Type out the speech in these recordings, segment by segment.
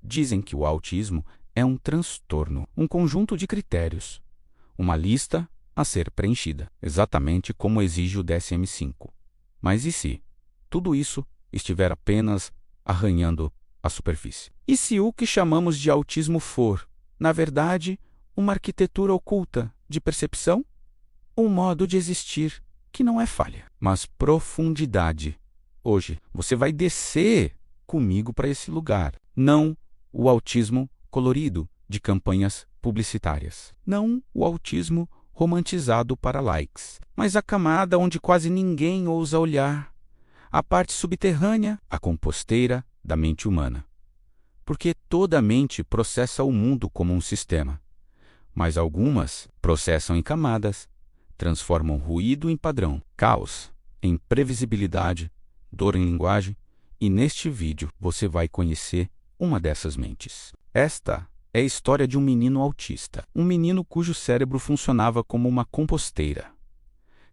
dizem que o autismo é um transtorno, um conjunto de critérios, uma lista a ser preenchida, exatamente como exige o DSM-5. Mas e se tudo isso estiver apenas arranhando a superfície? E se o que chamamos de autismo for, na verdade, uma arquitetura oculta de percepção? Um modo de existir que não é falha, mas profundidade. Hoje, você vai descer comigo para esse lugar. Não o autismo colorido de campanhas publicitárias. Não o autismo romantizado para likes, mas a camada onde quase ninguém ousa olhar. A parte subterrânea, a composteira da mente humana. Porque toda mente processa o mundo como um sistema, mas algumas processam em camadas, transformam ruído em padrão, caos em previsibilidade, dor em linguagem, e neste vídeo você vai conhecer uma dessas mentes. Esta é a história de um menino autista, um menino cujo cérebro funcionava como uma composteira.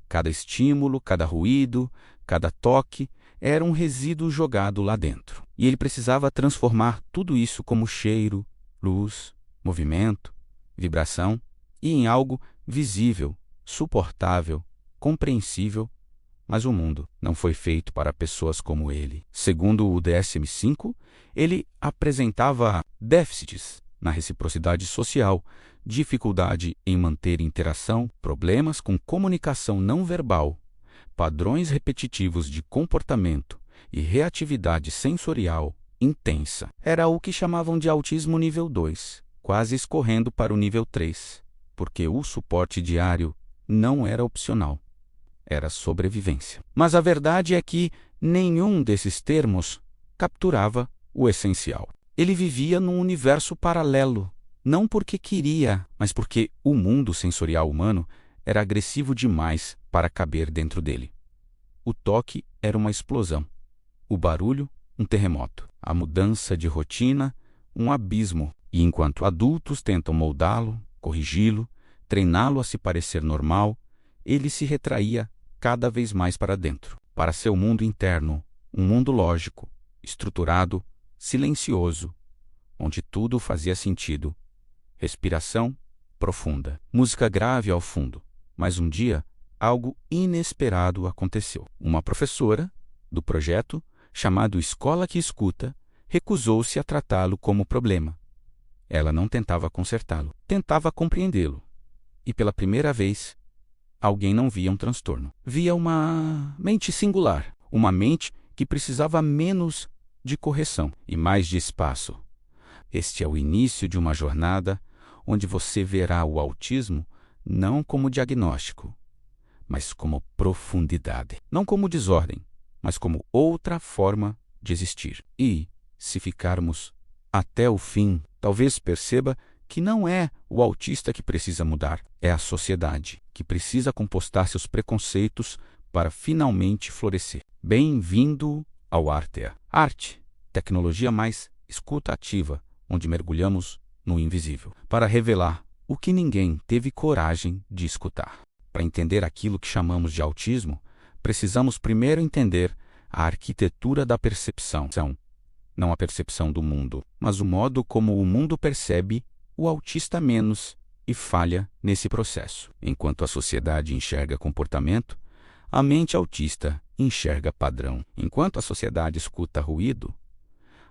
Cada estímulo, cada ruído, cada toque era um resíduo jogado lá dentro. E ele precisava transformar tudo isso como cheiro, luz, movimento, vibração e em algo visível, suportável, compreensível. Mas o mundo não foi feito para pessoas como ele. Segundo o DSM-5, ele apresentava déficits na reciprocidade social, dificuldade em manter interação, problemas com comunicação não verbal, padrões repetitivos de comportamento e reatividade sensorial intensa. Era o que chamavam de autismo nível 2, quase escorrendo para o nível 3, porque o suporte diário não era opcional, era sobrevivência. Mas a verdade é que nenhum desses termos capturava o essencial. Ele vivia num universo paralelo, não porque queria, mas porque o mundo sensorial humano era agressivo demais para caber dentro dele. O toque era uma explosão, o barulho, um terremoto, a mudança de rotina, um abismo. E enquanto adultos tentam moldá-lo, corrigi-lo, treiná-lo a se parecer normal, ele se retraía cada vez mais para dentro, para seu mundo interno, um mundo lógico, estruturado, silencioso, onde tudo fazia sentido. Respiração profunda, música grave ao fundo. Mas um dia, algo inesperado aconteceu. Uma professora do projeto, chamado Escola que Escuta, recusou-se a tratá-lo como problema. Ela não tentava consertá-lo, tentava compreendê-lo. E pela primeira vez, alguém não via um transtorno. Via uma mente singular, uma mente que precisava menos de correção e mais de espaço. Este é o início de uma jornada onde você verá o autismo não como diagnóstico, mas como profundidade. Não como desordem, mas como outra forma de existir. E, se ficarmos até o fim, talvez perceba que não é o autista que precisa mudar, é a sociedade que precisa compostar seus preconceitos para finalmente florescer. Bem-vindo ao Artea. Arte, tecnologia mais escuta ativa, onde mergulhamos no invisível, para revelar o que ninguém teve coragem de escutar. Para entender aquilo que chamamos de autismo, precisamos primeiro entender a arquitetura da percepção. Não a percepção do mundo, mas o modo como o mundo percebe o autista menos e falha nesse processo. Enquanto a sociedade enxerga comportamento, a mente autista enxerga padrão. Enquanto a sociedade escuta ruído,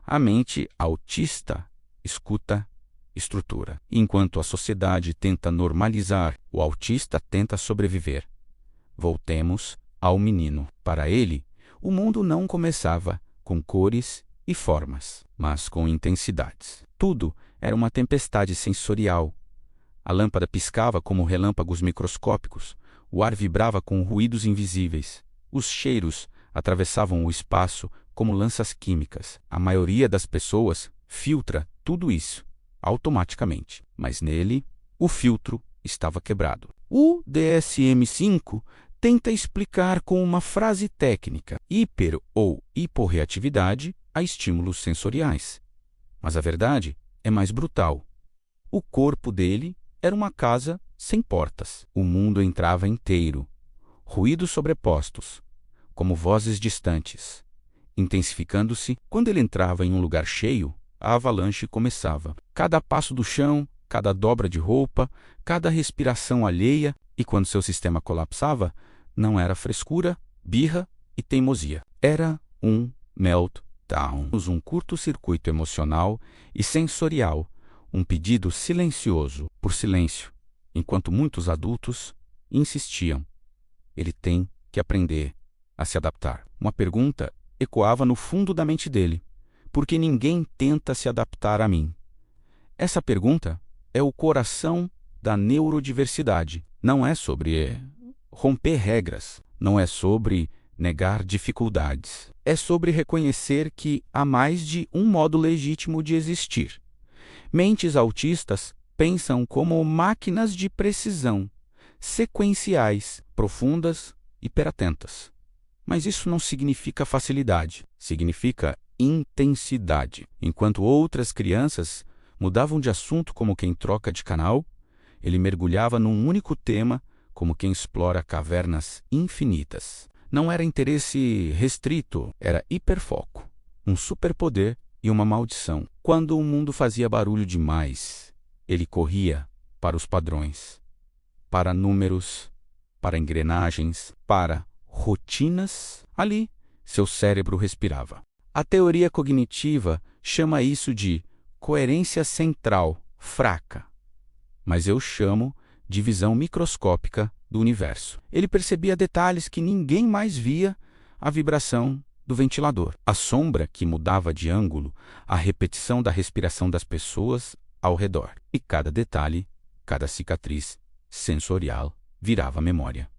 a mente autista escuta estrutura. Enquanto a sociedade tenta normalizar, o autista tenta sobreviver. Voltemos ao menino. Para ele, o mundo não começava com cores e formas, mas com intensidades. Tudo era uma tempestade sensorial. A lâmpada piscava como relâmpagos microscópicos, o ar vibrava com ruídos invisíveis, os cheiros atravessavam o espaço como lanças químicas. A maioria das pessoas filtra tudo isso automaticamente, mas nele o filtro estava quebrado. O DSM-5 tenta explicar com uma frase técnica hiper ou hiporreatividade a estímulos sensoriais. Mas a verdade é mais brutal. O corpo dele era uma casa sem portas. O mundo entrava inteiro, ruídos sobrepostos, como vozes distantes, intensificando-se. Quando ele entrava em um lugar cheio, a avalanche começava. Cada passo do chão, cada dobra de roupa, cada respiração alheia, e quando seu sistema colapsava, não era frescura, birra e teimosia. Era um meltdown, um curto-circuito emocional e sensorial, um pedido silencioso por silêncio, enquanto muitos adultos insistiam. Ele tem que aprender a se adaptar. Uma pergunta ecoava no fundo da mente dele. Por que ninguém tenta se adaptar a mim? Essa pergunta é o coração da neurodiversidade. Não é sobre romper regras, não é sobre negar dificuldades. É sobre reconhecer que há mais de um modo legítimo de existir. Mentes autistas pensam como máquinas de precisão, sequenciais, profundas, hiperatentas. Mas isso não significa facilidade, significa intensidade. Enquanto outras crianças mudavam de assunto como quem troca de canal, ele mergulhava num único tema como quem explora cavernas infinitas. Não era interesse restrito, era hiperfoco, um superpoder e uma maldição. Quando o mundo fazia barulho demais, ele corria para os padrões, para números, para engrenagens, para rotinas. Ali, seu cérebro respirava. A teoria cognitiva chama isso de coerência central fraca, mas eu chamo de visão microscópica do universo. Ele percebia detalhes que ninguém mais via: a vibração do ventilador, a sombra que mudava de ângulo, a repetição da respiração das pessoas ao redor. E cada detalhe, cada cicatriz sensorial virava memória.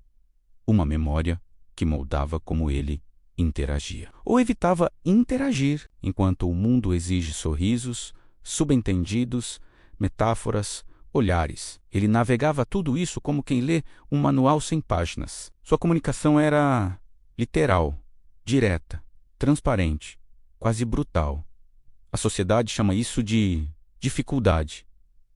Uma memória que moldava como ele interagia. Ou evitava interagir, enquanto o mundo exige sorrisos, subentendidos, metáforas, olhares. Ele navegava tudo isso como quem lê um manual sem páginas. Sua comunicação era literal, direta, transparente, quase brutal. A sociedade chama isso de dificuldade,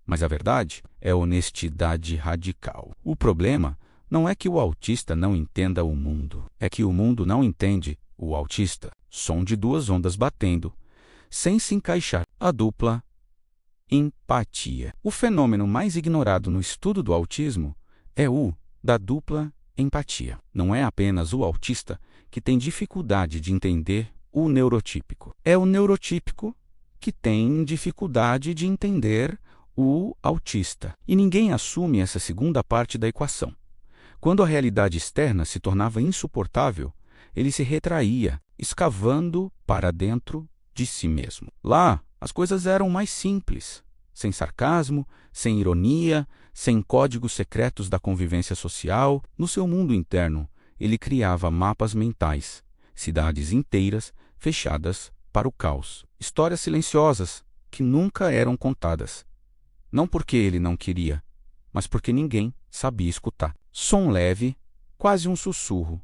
mas a verdade é honestidade radical. O problema não é que o autista não entenda o mundo, é que o mundo não entende o autista. Som de duas ondas batendo, sem se encaixar. A dupla empatia. O fenômeno mais ignorado no estudo do autismo é o da dupla empatia. Não é apenas o autista que tem dificuldade de entender o neurotípico. É o neurotípico que tem dificuldade de entender o autista. E ninguém assume essa segunda parte da equação. Quando a realidade externa se tornava insuportável, ele se retraía, escavando para dentro de si mesmo. Lá, as coisas eram mais simples, sem sarcasmo, sem ironia, sem códigos secretos da convivência social. No seu mundo interno, ele criava mapas mentais, cidades inteiras fechadas para o caos, histórias silenciosas que nunca eram contadas. Não porque ele não queria, mas porque ninguém sabia escutar. Som leve, quase um sussurro.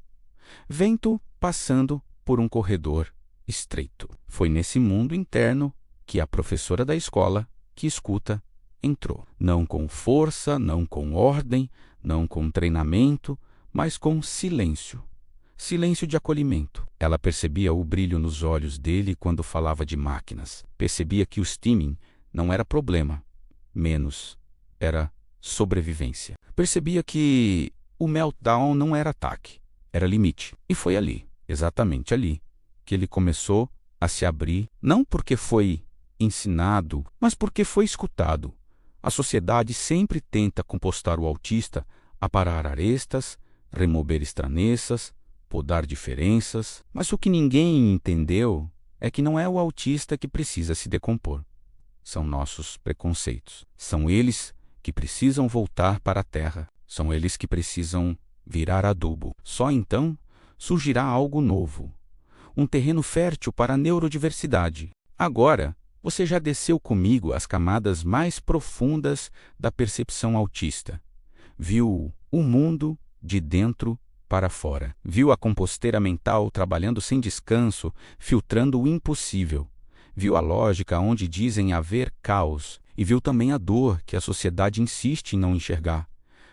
Vento passando por um corredor estreito. Foi nesse mundo interno que a professora da escola que escuta entrou. Não com força, não com ordem, não com treinamento, mas com silêncio. Silêncio de acolhimento. Ela percebia o brilho nos olhos dele quando falava de máquinas. Percebia que o steaming não era problema, menos era sobrevivência. Percebia que o meltdown não era ataque, era limite. E foi ali, exatamente ali, que ele começou a se abrir, não porque foi ensinado, mas porque foi escutado. A sociedade sempre tenta compostar o autista, aparar arestas, remover estranhezas, podar diferenças, mas o que ninguém entendeu é que não é o autista que precisa se decompor. São nossos preconceitos. São eles que precisam voltar para a terra. São eles que precisam virar adubo. Só então surgirá algo novo. Um terreno fértil para a neurodiversidade. Agora, você já desceu comigo as camadas mais profundas da percepção autista. Viu o mundo de dentro para fora. Viu a composteira mental trabalhando sem descanso, filtrando o impossível. Viu a lógica onde dizem haver caos. E viu também a dor que a sociedade insiste em não enxergar.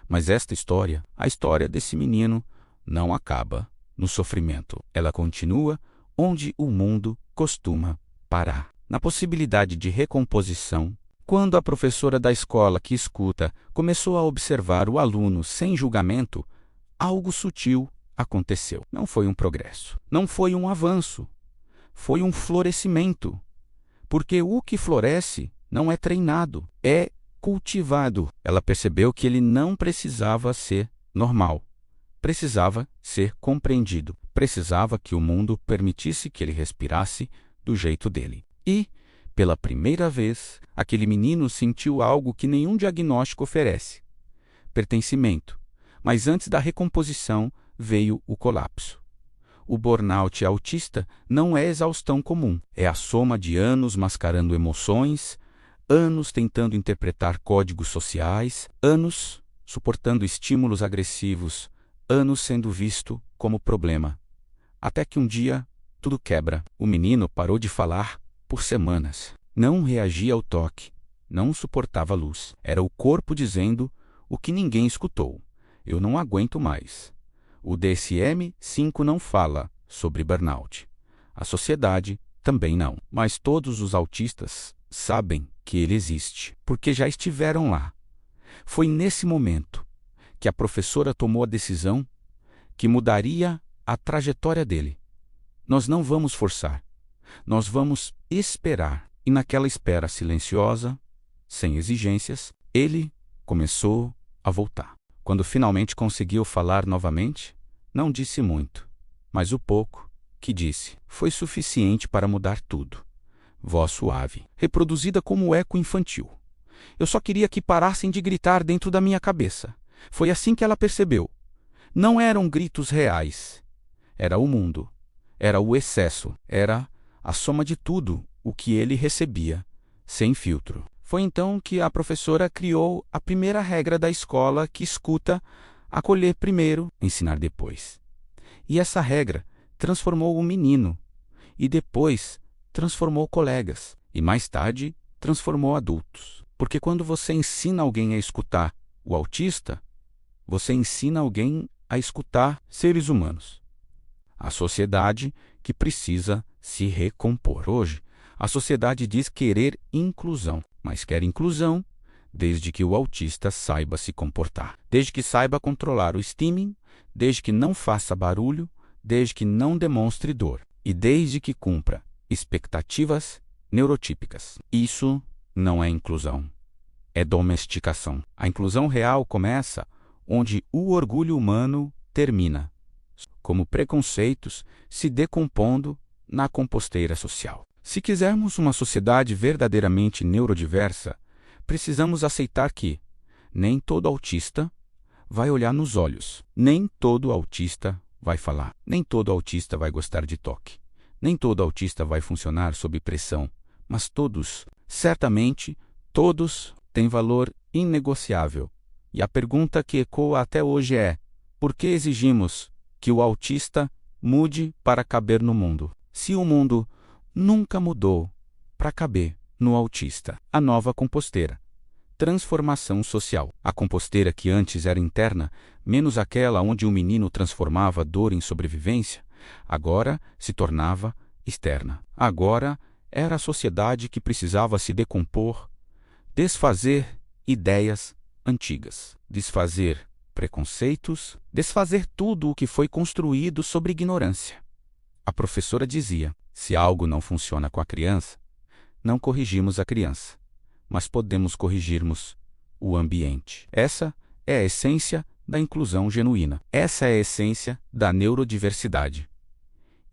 Mas esta história, a história desse menino, não acaba no sofrimento. Ela continua onde o mundo costuma parar, na possibilidade de recomposição. Quando a professora da escola que escuta começou a observar o aluno sem julgamento, algo sutil aconteceu. Não foi um progresso, não foi um avanço, foi um florescimento. Porque o que floresce não é treinado, é cultivado. Ela percebeu que ele não precisava ser normal, precisava ser compreendido, precisava que o mundo permitisse que ele respirasse do jeito dele. E, pela primeira vez, aquele menino sentiu algo que nenhum diagnóstico oferece: pertencimento. Mas antes da recomposição veio o colapso. O burnout autista não é exaustão comum, é a soma de anos mascarando emoções, anos tentando interpretar códigos sociais, anos suportando estímulos agressivos, anos sendo visto como problema. Até que um dia, tudo quebra. O menino parou de falar por semanas. Não reagia ao toque, não suportava a luz. Era o corpo dizendo o que ninguém escutou: eu não aguento mais. O DSM-5 não fala sobre burnout. A sociedade também não. Mas todos os autistas sabem que ele existe, porque já estiveram lá. Foi nesse momento que a professora tomou a decisão que mudaria a trajetória dele. Nós não vamos forçar, nós vamos esperar. E naquela espera silenciosa, sem exigências, ele começou a voltar. Quando finalmente conseguiu falar novamente, não disse muito, mas o pouco que disse foi suficiente para mudar tudo. Voz suave, reproduzida como eco infantil. Eu só queria que parassem de gritar dentro da minha cabeça. Foi assim que ela percebeu. Não eram gritos reais. Era o mundo. Era o excesso. Era a soma de tudo o que ele recebia, sem filtro. Foi então que a professora criou a primeira regra da escola que escuta: acolher primeiro, ensinar depois. E essa regra transformou o menino, e depois transformou colegas, e mais tarde transformou adultos. Porque quando você ensina alguém a escutar o autista, você ensina alguém a escutar seres humanos. A sociedade que precisa se recompor. Hoje, a sociedade diz querer inclusão, mas quer inclusão desde que o autista saiba se comportar, desde que saiba controlar o stimming, desde que não faça barulho, desde que não demonstre dor e desde que cumpra expectativas neurotípicas. Isso não é inclusão, é domesticação. A inclusão real começa onde o orgulho humano termina, como preconceitos se decompondo na composteira social. Se quisermos uma sociedade verdadeiramente neurodiversa, precisamos aceitar que nem todo autista vai olhar nos olhos, nem todo autista vai falar, nem todo autista vai gostar de toque, nem todo autista vai funcionar sob pressão, mas todos, certamente, todos têm valor inegociável. E a pergunta que ecoa até hoje é: por que exigimos que o autista mude para caber no mundo, se o mundo nunca mudou para caber no autista? A nova composteira. Transformação social. A composteira que antes era interna, menos aquela onde o menino transformava dor em sobrevivência, agora se tornava externa. Agora era a sociedade que precisava se decompor, desfazer ideias antigas, desfazer preconceitos, desfazer tudo o que foi construído sobre ignorância. A professora dizia: se algo não funciona com a criança, não corrigimos a criança, mas podemos corrigirmos o ambiente. Essa é a essência da inclusão genuína. Essa é a essência da neurodiversidade.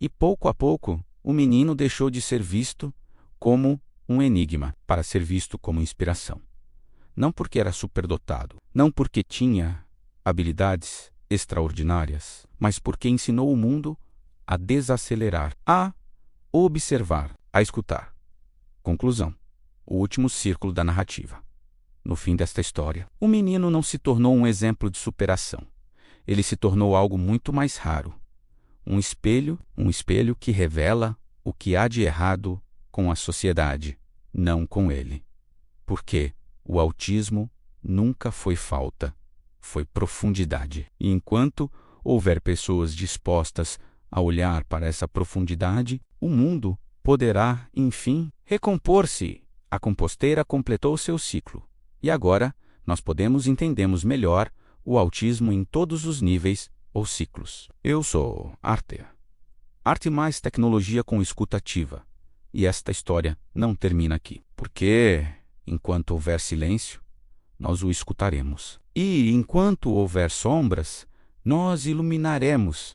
E pouco a pouco, o menino deixou de ser visto como um enigma para ser visto como inspiração. Não porque era superdotado, não porque tinha habilidades extraordinárias, mas porque ensinou o mundo a desacelerar, a observar, a escutar. Conclusão. O último círculo da narrativa. No fim desta história, o menino não se tornou um exemplo de superação. Ele se tornou algo muito mais raro. Um espelho que revela o que há de errado com a sociedade, não com ele. Porque o autismo nunca foi falta, foi profundidade. E enquanto houver pessoas dispostas a olhar para essa profundidade, o mundo poderá, enfim, recompor-se. A composteira completou seu ciclo. E agora, nós podemos entendemos melhor o autismo em todos os níveis ou ciclos. Eu sou Arte. Arte mais tecnologia com escuta ativa. E esta história não termina aqui. Porque, enquanto houver silêncio, nós o escutaremos. E, enquanto houver sombras, nós iluminaremos.